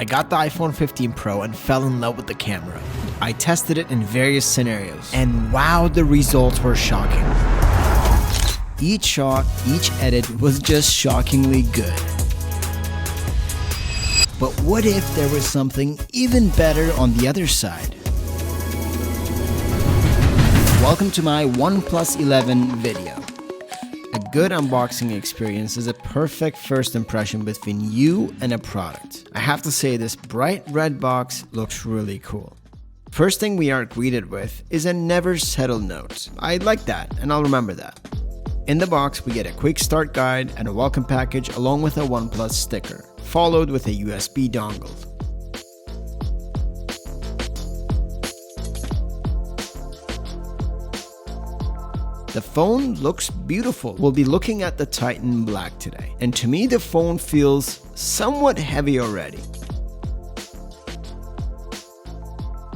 I got the iPhone 15 Pro and fell in love with the camera. I tested it in various scenarios, and wow, the results were shocking. Each shot, each edit was just shockingly good. But what if there was something even better on the other side? Welcome to my OnePlus 11 video. A good unboxing experience is a perfect first impression between you and a product. I have to say, this bright red box looks really cool. First thing we are greeted with is a never settle note. I like that, and I'll remember that. In the box, we get a quick start guide and a welcome package along with a OnePlus sticker, followed with a USB dongle. The phone looks beautiful. We'll be looking at the Titan Black today, and to me the phone feels somewhat heavy already.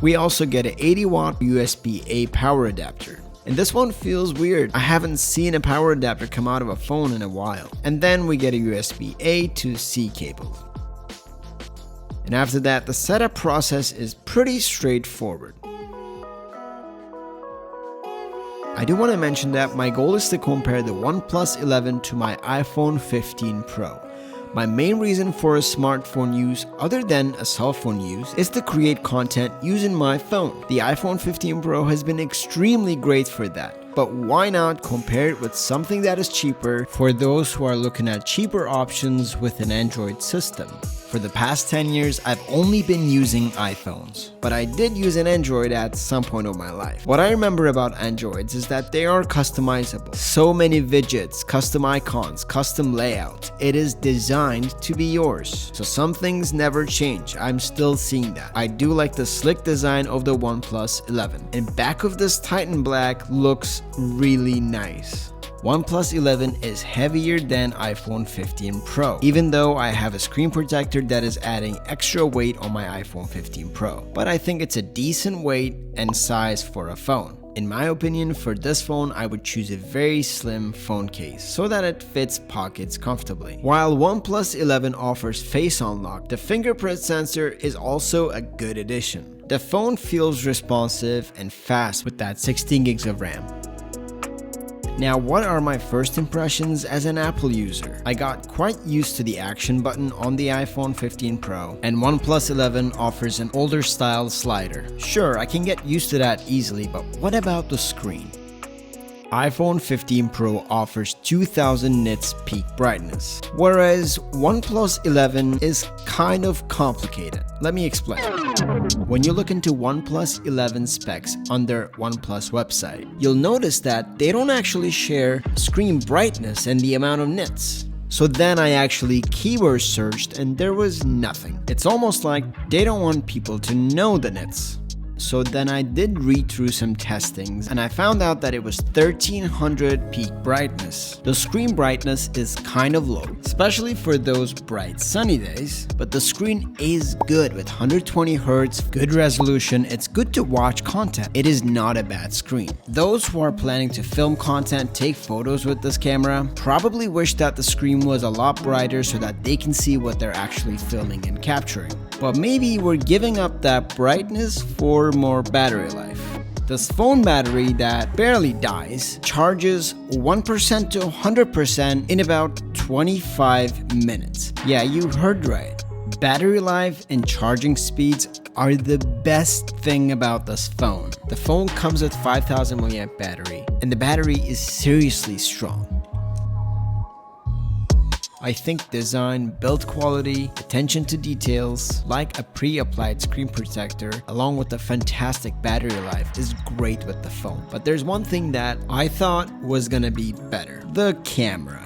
We also get an 80-watt USB-A power adapter. And this one feels weird. I haven't seen a power adapter come out of a phone in a while. And then we get a USB-A to C cable. And after that, the setup process is pretty straightforward. I do want to mention that my goal is to compare the OnePlus 11 to my iPhone 15 Pro. My main reason for a smartphone use other than a cell phone use is to create content using my phone. The iPhone 15 Pro has been extremely great for that, but why not compare it with something that is cheaper for those who are looking at cheaper options with an Android system? For the past 10 years, I've only been using iPhones, but I did use an Android at some point of my life. What I remember about Androids is that they are customizable. So many widgets, custom icons, custom layout. It is designed to be yours. So some things never change. I'm still seeing that. I do like the slick design of the OnePlus 11. And back of this Titan Black looks really nice. OnePlus 11 is heavier than iPhone 15 Pro, even though I have a screen protector that is adding extra weight on my iPhone 15 Pro. But I think it's a decent weight and size for a phone. In my opinion, for this phone, I would choose a very slim phone case so that it fits pockets comfortably. While OnePlus 11 offers face unlock, the fingerprint sensor is also a good addition. The phone feels responsive and fast with that 16 gigs of RAM. Now, what are my first impressions as an Apple user? I got quite used to the action button on the iPhone 15 Pro, and OnePlus 11 offers an older style slider. Sure, I can get used to that easily, but what about the screen? iPhone 15 Pro offers 2000 nits peak brightness, whereas OnePlus 11 is kind of complicated. Let me explain. When you look into OnePlus 11 specs on their OnePlus website, you'll notice that they don't actually share screen brightness and the amount of nits. So then I actually keyword searched and there was nothing. It's almost like they don't want people to know the nits. So then I did read through some testings and I found out that it was 1300 peak brightness. The screen brightness is kind of low, especially for those bright sunny days, but the screen is good with 120 Hz, good resolution. It's good to watch content. It is not a bad screen. Those who are planning to film content, take photos with this camera, probably wish that the screen was a lot brighter so that they can see what they're actually filming and capturing. But maybe we're giving up that brightness for more battery life. This phone battery that barely dies charges 1% to 100% in about 25 minutes. Yeah, you heard right. Battery life and charging speeds are the best thing about this phone. The phone comes with 5000 mAh battery, and the battery is seriously strong. I think design, build quality, attention to details, like a pre-applied screen protector, along with a fantastic battery life is great with the phone. But there's one thing that I thought was gonna be better: the camera.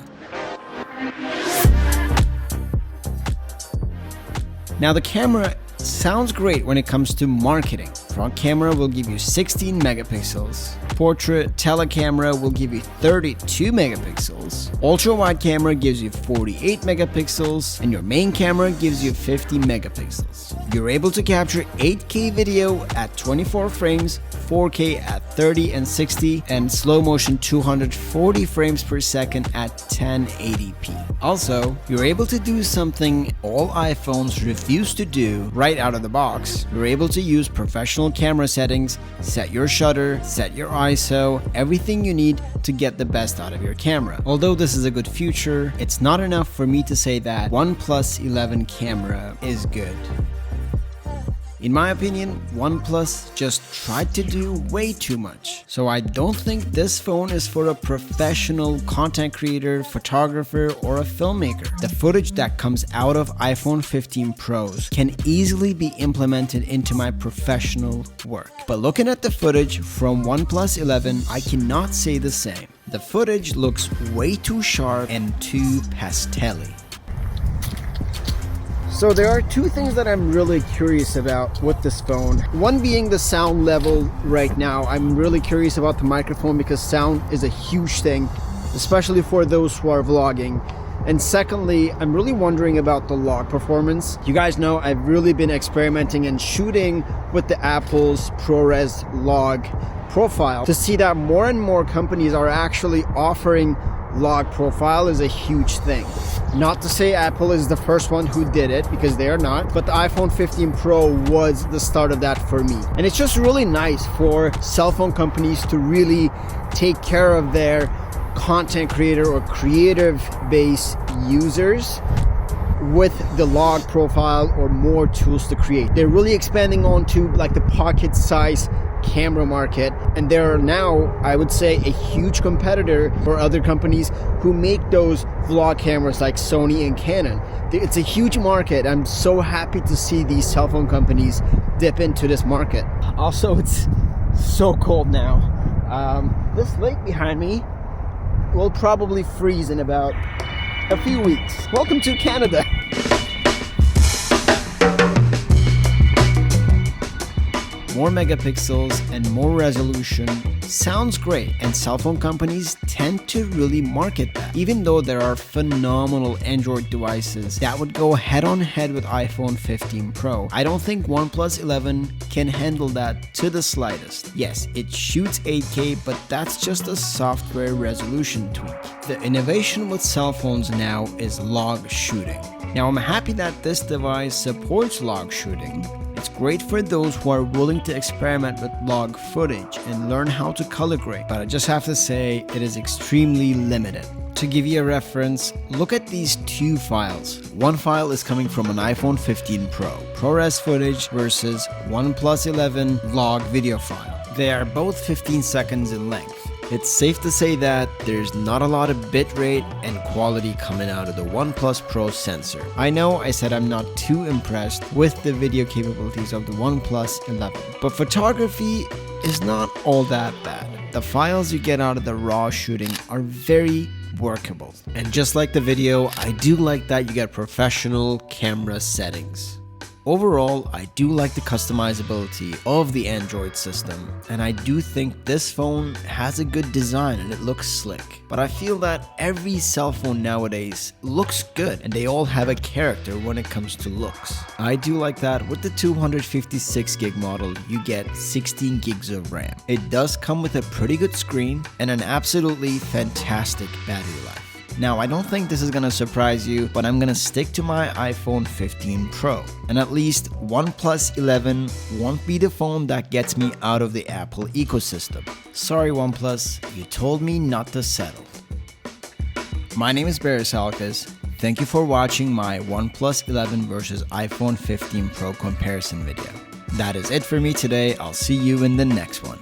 Now the camera sounds great when it comes to marketing. Front camera will give you 16 megapixels. Portrait telecamera will give you 32 megapixels. Ultra wide camera gives you 48 megapixels. And your main camera gives you 50 megapixels. You're able to capture 8K video at 24 frames, 4K at 30 and 60 and slow motion 240 frames per second at 1080p. Also, you're able to do something all iPhones refuse to do right out of the box. You're able to use professional camera settings, set your shutter, set your ISO, everything you need to get the best out of your camera. Although this is a good feature, it's not enough for me to say that OnePlus 11 camera is good. In my opinion, OnePlus just tried to do way too much. So I don't think this phone is for a professional content creator, photographer, or a filmmaker. The footage that comes out of iPhone 15 Pros can easily be implemented into my professional work. But looking at the footage from OnePlus 11, I cannot say the same. The footage looks way too sharp and too pastel-y. So there are two things that I'm really curious about with this phone. One being the sound level right now. I'm really curious about the microphone because sound is a huge thing, especially for those who are vlogging. And secondly, I'm really wondering about the log performance. You guys know I've really been experimenting and shooting with the Apple's ProRes log profile. To see that more and more companies are actually offering log profile is a huge thing. Not to say Apple is the first one who did it, because they are not, but the iPhone 15 Pro was the start of that for me. And it's just really nice for cell phone companies to really take care of their content creator or creative base users with the log profile or more tools to create. They're really expanding onto like the pocket size camera market, and there are now, I would say, a huge competitor for other companies who make those vlog cameras like Sony and Canon. It's a huge market. I'm so happy to see these cell phone companies dip into this market. Also, it's so cold now. This lake behind me will probably freeze in about a few weeks. Welcome to Canada. More megapixels and more resolution sounds great, and cell phone companies tend to really market that. Even though there are phenomenal Android devices that would go head on head with iPhone 15 Pro, I don't think OnePlus 11 can handle that to the slightest. Yes, it shoots 8K, but that's just a software resolution tweak. The innovation with cell phones now is log shooting. Now I'm happy that this device supports log shooting. It's great for those who are willing to experiment with log footage and learn how to color grade, but I just have to say it is extremely limited. To give you a reference, look at these two files. One file is coming from an iPhone 15 Pro, ProRes footage versus OnePlus 11 log video file. They are both 15 seconds in length. It's safe to say that there's not a lot of bitrate and quality coming out of the OnePlus Pro sensor. I know I said I'm not too impressed with the video capabilities of the OnePlus 11, but photography is not all that bad. The files you get out of the raw shooting are very workable. And just like the video, I do like that you get professional camera settings. Overall, I do like the customizability of the Android system, and I do think this phone has a good design and it looks slick. But I feel that every cell phone nowadays looks good, and they all have a character when it comes to looks. I do like that with the 256 gig model, you get 16 gigs of RAM. It does come with a pretty good screen and an absolutely fantastic battery life. Now, I don't think this is gonna surprise you, but I'm gonna stick to my iPhone 15 Pro. And at least OnePlus 11 won't be the phone that gets me out of the Apple ecosystem. Sorry OnePlus, you told me not to settle. My name is Barisalkas. Thank you for watching my OnePlus 11 versus iPhone 15 Pro comparison video. That is it for me today. I'll see you in the next one.